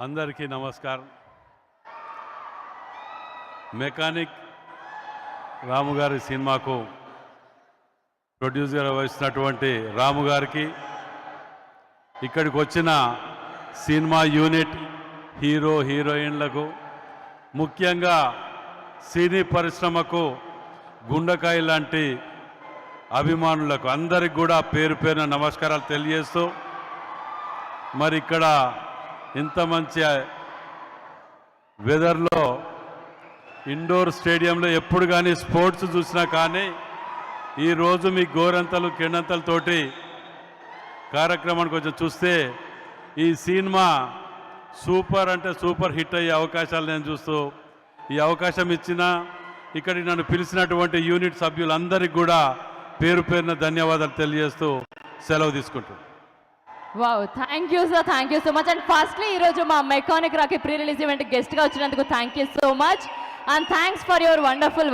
అందరికీ నమస్కారం. మెకానిక్ రాము గారి సినిమాకు ప్రొడ్యూసర్ వహిస్తున్నటువంటి రాము గారికి, ఇక్కడికి వచ్చిన సినిమా యూనిట్ హీరో హీరోయిన్లకు, ముఖ్యంగా సినీ పరిశ్రమకు గుండెకాయ లాంటి అభిమానులకు అందరికి కూడా పేరు పేరున నమస్కారాలు తెలియజేస్తూ, మరి ఇక్కడ ఇంత మంచి వెదర్లో ఇండోర్ స్టేడియంలో ఎప్పుడు కానీ స్పోర్ట్స్ చూసినా కానీ ఈరోజు మీ గోరంతలు కెండంతలతోటి కార్యక్రమానికి కొంచెం చూస్తే ఈ సినిమా సూపర్ అంటే సూపర్ హిట్ అయ్యే అవకాశాలు నేను చూస్తూ, ఈ అవకాశం ఇచ్చిన ఇక్కడికి నన్ను పిలిచినటువంటి యూనిట్ సభ్యులందరికీ కూడా పేరు పేరున ధన్యవాదాలు తెలియజేస్తూ సెలవు తీసుకుంటున్నాను. Wow, thank you sir, thank you so much. And firstly ఈరోజు మా మెకానిక్ రాకి ప్రీ రిలీజ్ ఈవెంట్ గెస్ట్గా వచ్చినందుకు thank you so much and thanks for your wonderful